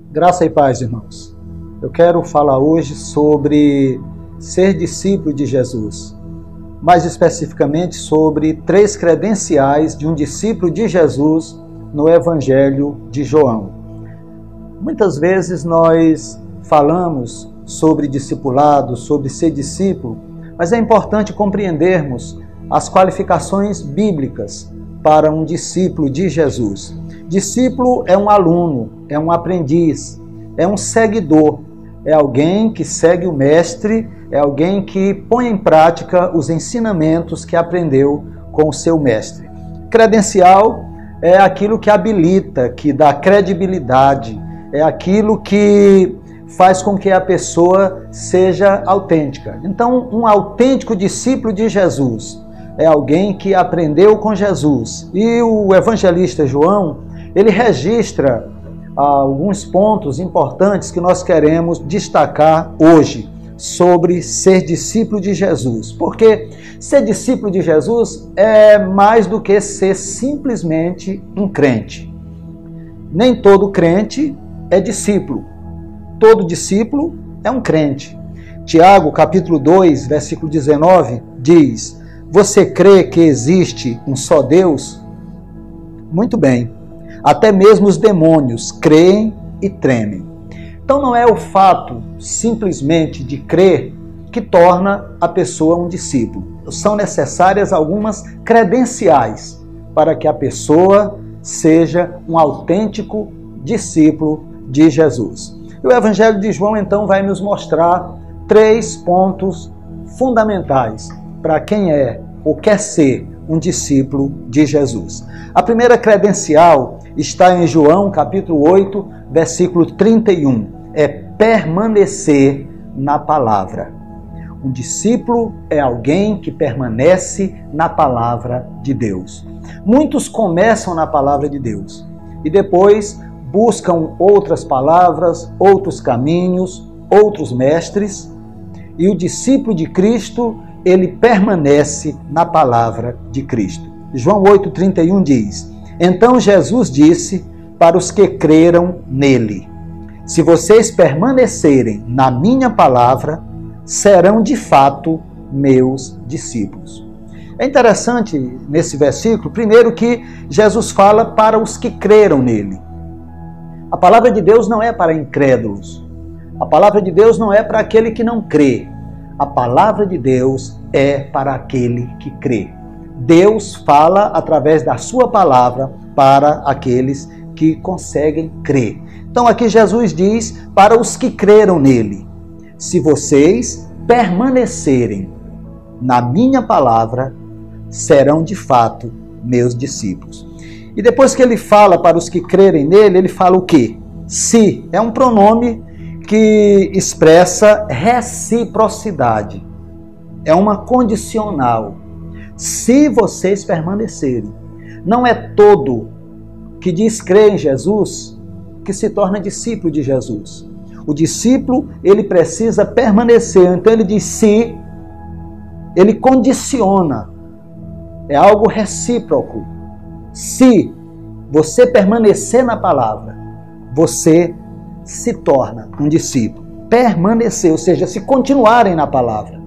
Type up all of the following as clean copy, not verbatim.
Graça e paz, irmãos. Eu quero falar hoje sobre ser discípulo de Jesus. Mais especificamente sobre 3 credenciais de um discípulo de Jesus no Evangelho de João. Muitas vezes nós falamos sobre discipulado, sobre ser discípulo, mas é importante compreendermos as qualificações bíblicas para um discípulo de Jesus. Discípulo é um aluno, é um aprendiz, é um seguidor, é alguém que segue o mestre, é alguém que põe em prática os ensinamentos que aprendeu com o seu mestre. Credencial é aquilo que habilita, que dá credibilidade, é aquilo que faz com que a pessoa seja autêntica. Então, um autêntico discípulo de Jesus é alguém que aprendeu com Jesus. E o evangelista João, ele registra alguns pontos importantes que nós queremos destacar hoje sobre ser discípulo de Jesus. Porque ser discípulo de Jesus é mais do que ser simplesmente um crente. Nem todo crente é discípulo. Todo discípulo é um crente. Tiago, capítulo 2, versículo 19, diz: você crê que existe um só Deus? Muito bem. Até mesmo os demônios creem e tremem. Então não é o fato simplesmente de crer que torna a pessoa um discípulo. São necessárias algumas credenciais para que a pessoa seja um autêntico discípulo de Jesus. E o Evangelho de João então vai nos mostrar 3 pontos fundamentais para quem é ou quer ser um discípulo de Jesus. A primeira credencial está em João capítulo 8, versículo 31. É permanecer na palavra. Um discípulo é alguém que permanece na palavra de Deus. Muitos começam na palavra de Deus e depois buscam outras palavras, outros caminhos, outros mestres, e o discípulo de Cristo, ele permanece na palavra de Cristo. João 8,31 diz: então Jesus disse para os que creram nele: se vocês permanecerem na minha palavra, serão de fato meus discípulos. É interessante nesse versículo, primeiro, que Jesus fala para os que creram nele. A palavra de Deus não é para incrédulos. A palavra de Deus não é para aquele que não crê. A palavra de Deus é para aquele que crê. Deus fala através da sua palavra para aqueles que conseguem crer. Então aqui Jesus diz para os que creram nele: se vocês permanecerem na minha palavra, serão de fato meus discípulos. E depois que ele fala para os que crerem nele, ele fala o quê? Se é um pronome que expressa reciprocidade. É uma condicional. Se vocês permanecerem. Não é todo que diz crer em Jesus que se torna discípulo de Jesus. O discípulo, ele precisa permanecer. Então ele diz se, ele condiciona. É algo recíproco. Se você permanecer na palavra, você se torna um discípulo. Permanecer, ou seja, se continuarem na palavra.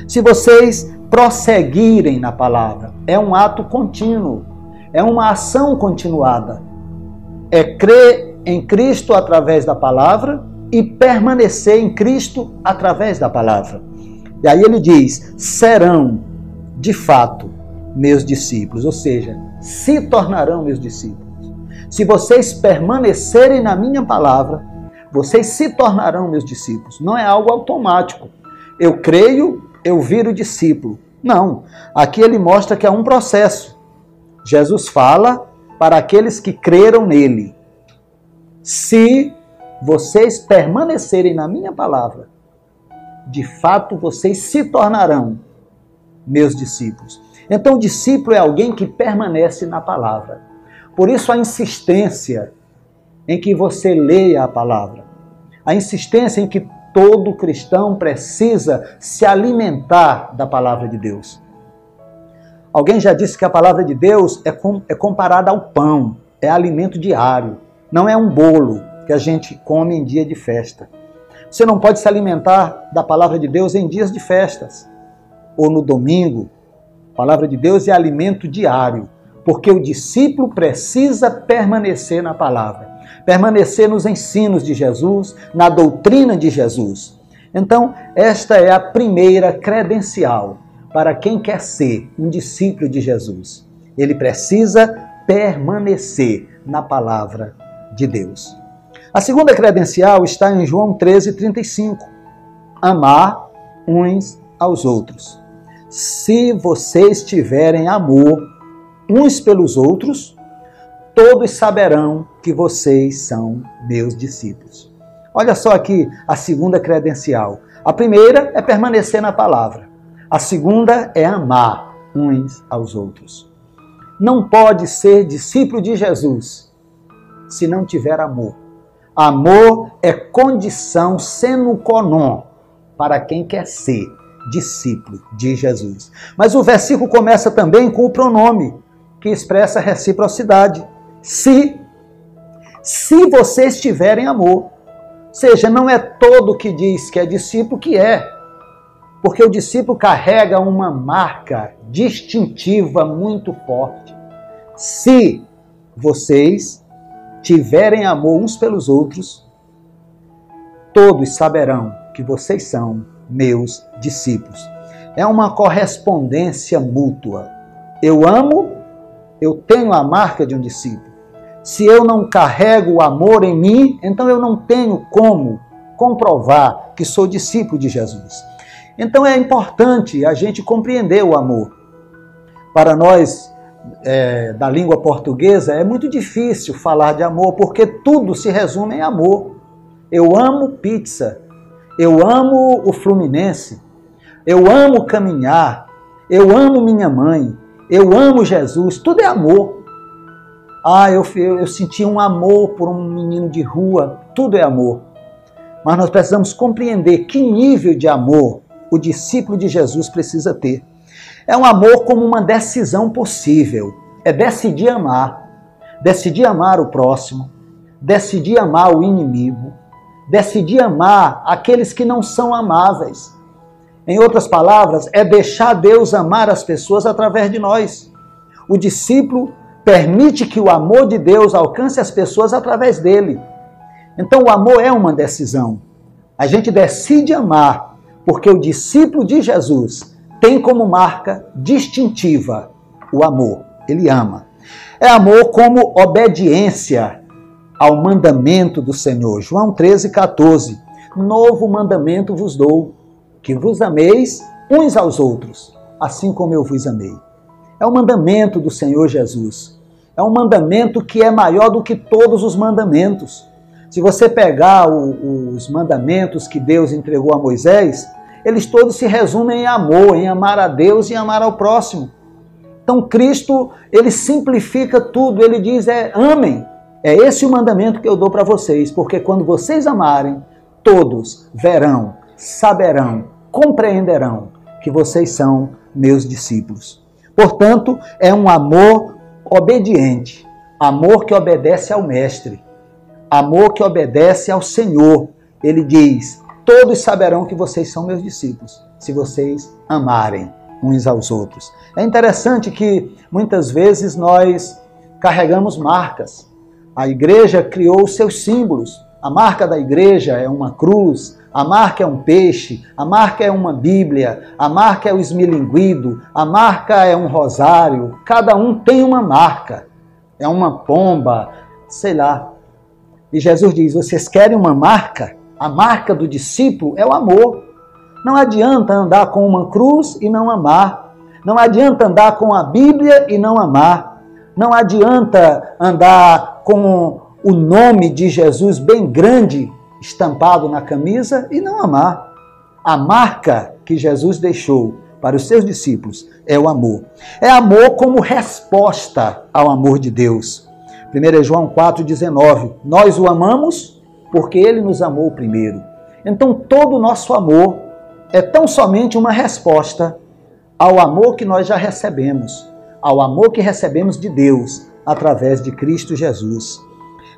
Se vocês prosseguirem na palavra, é um ato contínuo, é uma ação continuada. É crer em Cristo através da palavra e permanecer em Cristo através da palavra. E aí ele diz: serão de fato meus discípulos, ou seja, se tornarão meus discípulos. Se vocês permanecerem na minha palavra, vocês se tornarão meus discípulos. Não é algo automático. Eu creio, eu viro discípulo. Não. Aqui ele mostra que é um processo. Jesus fala para aqueles que creram nele: se vocês permanecerem na minha palavra, de fato vocês se tornarão meus discípulos. Então o discípulo é alguém que permanece na palavra. Por isso a insistência em que você leia a palavra. A insistência em que todo cristão precisa se alimentar da palavra de Deus. Alguém já disse que a palavra de Deus é comparada ao pão, é alimento diário. Não é um bolo, que a gente come em dia de festa. Você não pode se alimentar da palavra de Deus em dias de festas ou no domingo. A palavra de Deus é alimento diário, porque o discípulo precisa permanecer na palavra, permanecer nos ensinos de Jesus, na doutrina de Jesus. Então, esta é a primeira credencial para quem quer ser um discípulo de Jesus. Ele precisa permanecer na palavra de Deus. A segunda credencial está em João 13:35. Amar uns aos outros. Se vocês tiverem amor uns pelos outros, todos saberão que vocês são meus discípulos. Olha só aqui a segunda credencial. A primeira é permanecer na palavra. A segunda é amar uns aos outros. Não pode ser discípulo de Jesus se não tiver amor. Amor é condição sine qua non para quem quer ser discípulo de Jesus. Mas o versículo começa também com o pronome, que expressa reciprocidade. Se vocês tiverem amor. Ou seja, não é todo que diz que é discípulo que é. Porque o discípulo carrega uma marca distintiva muito forte. Se vocês tiverem amor uns pelos outros, todos saberão que vocês são meus discípulos. É uma correspondência mútua. Eu amo, eu tenho a marca de um discípulo. Se eu não carrego o amor em mim, então eu não tenho como comprovar que sou discípulo de Jesus. Então é importante a gente compreender o amor. Para nós, da língua portuguesa, é muito difícil falar de amor, porque tudo se resume em amor. Eu amo pizza, eu amo o Fluminense, eu amo caminhar, eu amo minha mãe, eu amo Jesus, tudo é amor. Eu senti um amor por um menino de rua, tudo é amor. Mas nós precisamos compreender que nível de amor o discípulo de Jesus precisa ter. É um amor como uma decisão possível. É decidir amar o próximo, decidir amar o inimigo, decidir amar aqueles que não são amáveis. Em outras palavras, é deixar Deus amar as pessoas através de nós. O discípulo permite que o amor de Deus alcance as pessoas através dele. Então o amor é uma decisão. A gente decide amar, porque o discípulo de Jesus tem como marca distintiva o amor. Ele ama. É amor como obediência ao mandamento do Senhor. João 13:14. Novo mandamento vos dou, que vos ameis uns aos outros, assim como eu vos amei. É o mandamento do Senhor Jesus. É um mandamento que é maior do que todos os mandamentos. Se você pegar os mandamentos que Deus entregou a Moisés, eles todos se resumem em amor, em amar a Deus e amar ao próximo. Então Cristo, ele simplifica tudo, ele diz, amem. É esse o mandamento que eu dou para vocês, porque quando vocês amarem, todos verão, saberão, compreenderão que vocês são meus discípulos. Portanto, é um amor obediente, amor que obedece ao Mestre, amor que obedece ao Senhor. Ele diz, todos saberão que vocês são meus discípulos, se vocês amarem uns aos outros. É interessante que muitas vezes nós carregamos marcas. A igreja criou os seus símbolos. A marca da igreja é uma cruz, a marca é um peixe, a marca é uma Bíblia, a marca é o esmilinguido, a marca é um rosário. Cada um tem uma marca. É uma pomba, sei lá. E Jesus diz, vocês querem uma marca? A marca do discípulo é o amor. Não adianta andar com uma cruz e não amar. Não adianta andar com a Bíblia e não amar. Não adianta andar com o nome de Jesus bem grande estampado na camisa e não amar. A marca que Jesus deixou para os seus discípulos é o amor. É amor como resposta ao amor de Deus. 1 João 4,19. Nós o amamos porque ele nos amou primeiro. Então todo o nosso amor é tão somente uma resposta ao amor que nós já recebemos, ao amor que recebemos de Deus através de Cristo Jesus.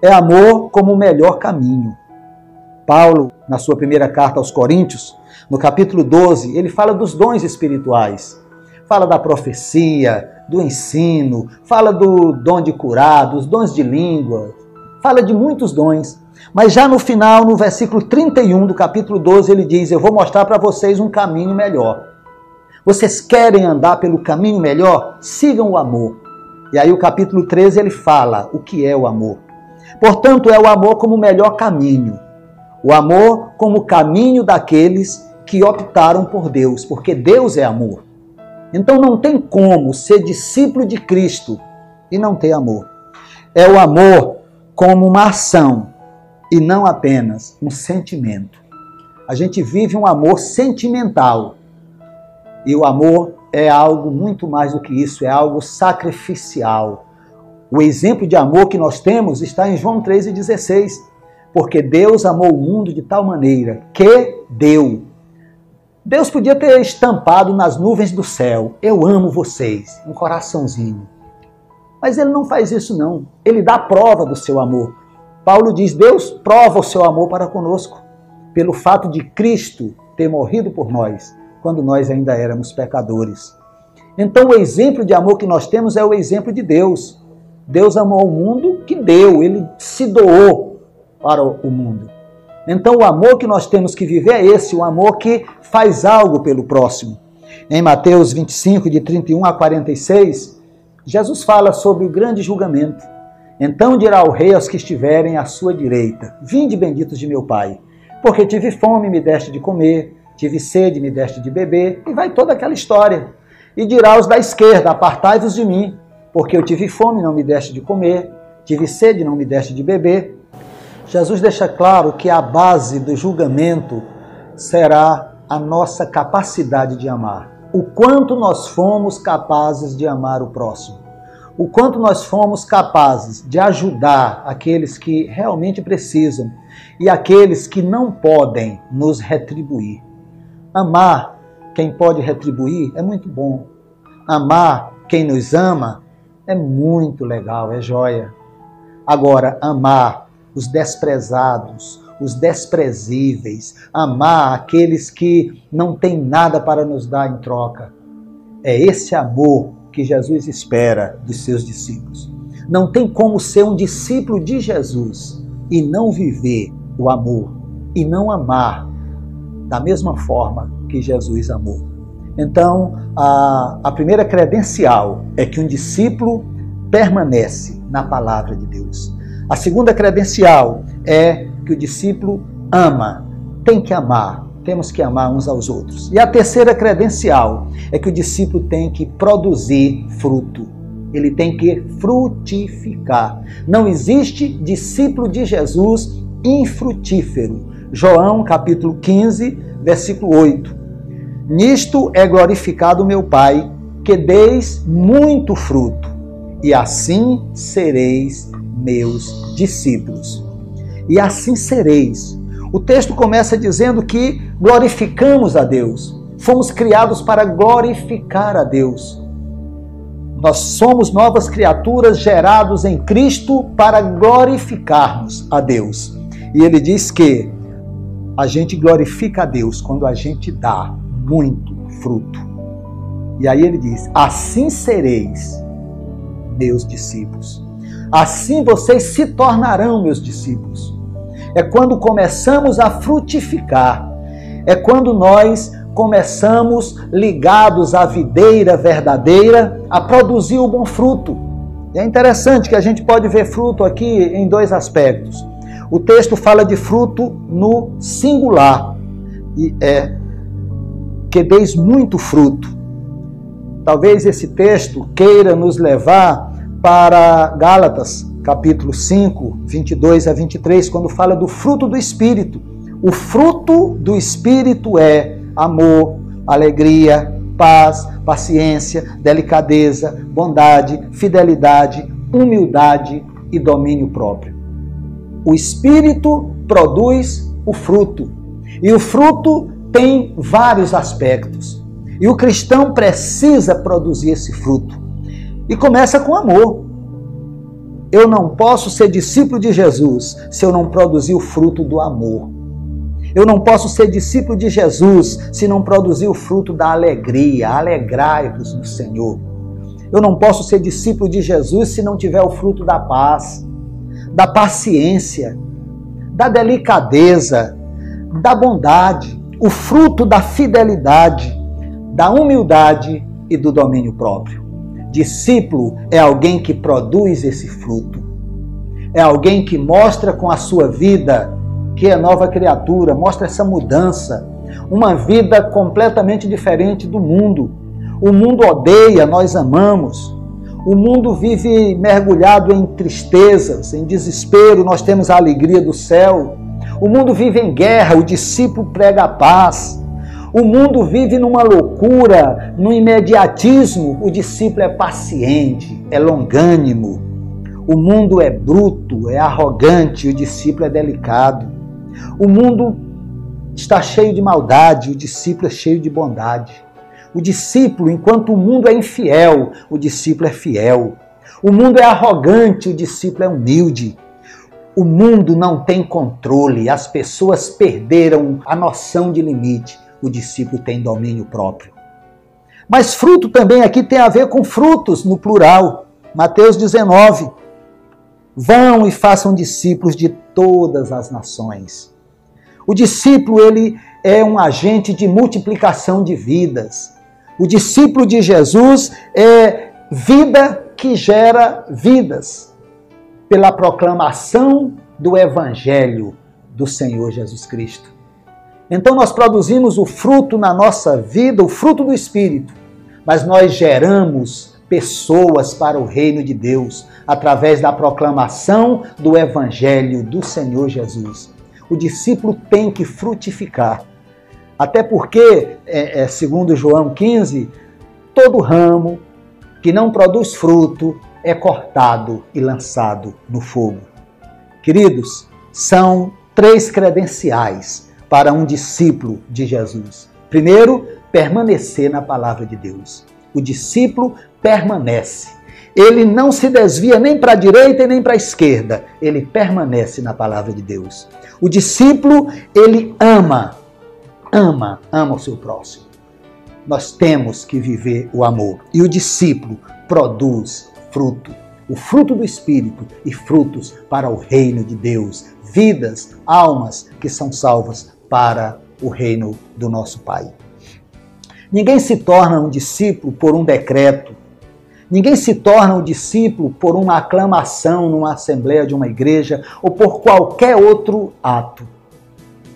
É amor como o melhor caminho. Paulo, na sua primeira carta aos Coríntios, no capítulo 12, ele fala dos dons espirituais. Fala da profecia, do ensino, fala do dom de curar, dos dons de língua, fala de muitos dons. Mas já no final, no versículo 31 do capítulo 12, ele diz: eu vou mostrar para vocês um caminho melhor. Vocês querem andar pelo caminho melhor? Sigam o amor. E aí o capítulo 13 ele fala o que é o amor. Portanto, é o amor como o melhor caminho. O amor como o caminho daqueles que optaram por Deus, porque Deus é amor. Então não tem como ser discípulo de Cristo e não ter amor. É o amor como uma ação e não apenas um sentimento. A gente vive um amor sentimental e o amor é algo muito mais do que isso, é algo sacrificial. O exemplo de amor que nós temos está em João 3,16, porque Deus amou o mundo de tal maneira que deu. Deus podia ter estampado nas nuvens do céu: eu amo vocês, um coraçãozinho. Mas ele não faz isso não, ele dá prova do seu amor. Paulo diz: Deus prova o seu amor para conosco, pelo fato de Cristo ter morrido por nós, quando nós ainda éramos pecadores. Então o exemplo de amor que nós temos é o exemplo de Deus. Deus amou o mundo que deu, ele se doou para o mundo. Então o amor que nós temos que viver é esse, o amor que faz algo pelo próximo. Em Mateus 25, de 31 a 46, Jesus fala sobre o grande julgamento. Então dirá o rei aos que estiverem à sua direita: vinde, benditos de meu Pai, porque tive fome e me deste de comer, tive sede e me deste de beber, e vai toda aquela história. E dirá aos da esquerda: apartai-vos de mim, porque eu tive fome e não me deste de comer, tive sede e não me deste de beber. Jesus deixa claro que a base do julgamento será a nossa capacidade de amar. O quanto nós fomos capazes de amar o próximo. O quanto nós fomos capazes de ajudar aqueles que realmente precisam e aqueles que não podem nos retribuir. Amar quem pode retribuir é muito bom. Amar quem nos ama é muito legal, é joia. Agora, amar os desprezados, os desprezíveis, amar aqueles que não têm nada para nos dar em troca. É esse amor que Jesus espera dos seus discípulos. Não tem como ser um discípulo de Jesus e não viver o amor e não amar da mesma forma que Jesus amou. Então, a primeira credencial é que um discípulo permanece na palavra de Deus. A segunda credencial é que o discípulo ama, tem que amar, temos que amar uns aos outros. E a terceira credencial é que o discípulo tem que produzir fruto, ele tem que frutificar. Não existe discípulo de Jesus infrutífero. João capítulo 15, versículo 8. Nisto é glorificado meu Pai, que deis muito fruto, e assim sereis meus discípulos. E assim sereis. O texto começa dizendo que glorificamos a Deus. Fomos criados para glorificar a Deus. Nós somos novas criaturas gerados em Cristo para glorificarmos a Deus. E ele diz que a gente glorifica a Deus quando a gente dá muito fruto. E aí ele diz: assim sereis meus discípulos. Assim vocês se tornarão meus discípulos. É quando começamos a frutificar. É quando nós começamos, ligados à videira verdadeira, a produzir o bom fruto. E é interessante que a gente pode ver fruto aqui em dois aspectos. O texto fala de fruto no singular. E é que deis muito fruto. Talvez esse texto queira nos levar para Gálatas, capítulo 5, 22 a 23, quando fala do fruto do Espírito. O fruto do Espírito é amor, alegria, paz, paciência, delicadeza, bondade, fidelidade, humildade e domínio próprio. O Espírito produz o fruto. E o fruto tem vários aspectos. E o cristão precisa produzir esse fruto. E começa com amor. Eu não posso ser discípulo de Jesus se eu não produzir o fruto do amor. Eu não posso ser discípulo de Jesus se não produzir o fruto da alegria. Alegrai-vos no Senhor. Eu não posso ser discípulo de Jesus se não tiver o fruto da paz, da paciência, da delicadeza, da bondade, o fruto da fidelidade, da humildade e do domínio próprio. Discípulo é alguém que produz esse fruto. É alguém que mostra com a sua vida que é nova criatura, mostra essa mudança, uma vida completamente diferente do mundo. O mundo odeia, nós amamos. O mundo vive mergulhado em tristezas, em desespero, nós temos a alegria do céu. O mundo vive em guerra, o discípulo prega a paz. O mundo vive numa loucura, num imediatismo, o discípulo é paciente, é longânimo. O mundo é bruto, é arrogante, o discípulo é delicado. O mundo está cheio de maldade, o discípulo é cheio de bondade. O discípulo, enquanto o mundo é infiel, o discípulo é fiel. O mundo é arrogante, o discípulo é humilde. O mundo não tem controle, as pessoas perderam a noção de limite. O discípulo tem domínio próprio. Mas fruto também aqui tem a ver com frutos no plural. Mateus 19. Vão e façam discípulos de todas as nações. O discípulo, ele é um agente de multiplicação de vidas. O discípulo de Jesus é vida que gera vidas pela proclamação do Evangelho do Senhor Jesus Cristo. Então nós produzimos o fruto na nossa vida, o fruto do Espírito, mas nós geramos pessoas para o reino de Deus através da proclamação do Evangelho do Senhor Jesus. O discípulo tem que frutificar. Até porque, segundo João 15, todo ramo que não produz fruto é cortado e lançado no fogo. Queridos, são 3 credenciais para um discípulo de Jesus. Primeiro, permanecer na palavra de Deus. O discípulo permanece. Ele não se desvia nem para a direita e nem para a esquerda. Ele permanece na palavra de Deus. O discípulo, ele ama o seu próximo. Nós temos que viver o amor. E o discípulo produz fruto. O fruto do Espírito e frutos para o reino de Deus. Vidas, almas que são salvas para o reino do nosso Pai. Ninguém se torna um discípulo por um decreto. Ninguém se torna um discípulo por uma aclamação numa assembleia de uma igreja ou por qualquer outro ato.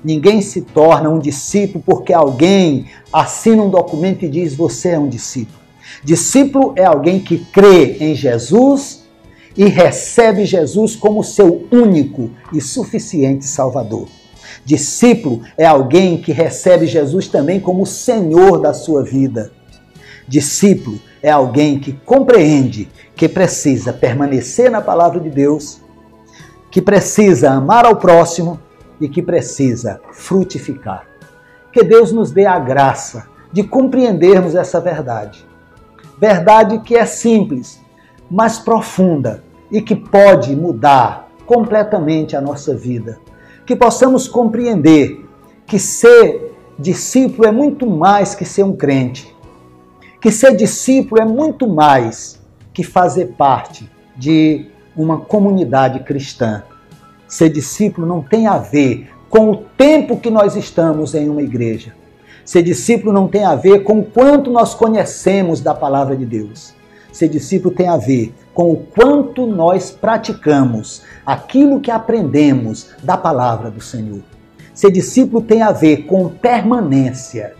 Ninguém se torna um discípulo porque alguém assina um documento e diz: você é um discípulo. Discípulo é alguém que crê em Jesus e recebe Jesus como seu único e suficiente Salvador. Discípulo é alguém que recebe Jesus também como o Senhor da sua vida. Discípulo é alguém que compreende que precisa permanecer na palavra de Deus, que precisa amar ao próximo e que precisa frutificar. Que Deus nos dê a graça de compreendermos essa verdade. Verdade que é simples, mas profunda e que pode mudar completamente a nossa vida. Que possamos compreender que ser discípulo é muito mais que ser um crente. Que ser discípulo é muito mais que fazer parte de uma comunidade cristã. Ser discípulo não tem a ver com o tempo que nós estamos em uma igreja. Ser discípulo não tem a ver com o quanto nós conhecemos da palavra de Deus. Ser discípulo tem a ver com o quanto nós praticamos aquilo que aprendemos da palavra do Senhor. Ser discípulo tem a ver com permanência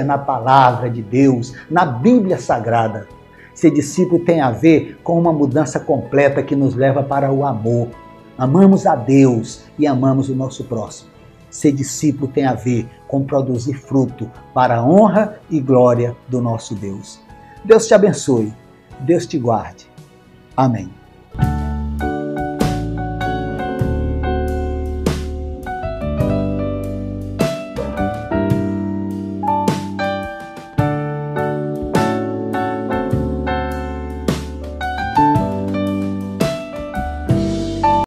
na palavra de Deus, na Bíblia Sagrada. Ser discípulo tem a ver com uma mudança completa que nos leva para o amor. Amamos a Deus e amamos o nosso próximo. Ser discípulo tem a ver com produzir fruto para a honra e glória do nosso Deus. Deus te abençoe. Deus te guarde. Amém.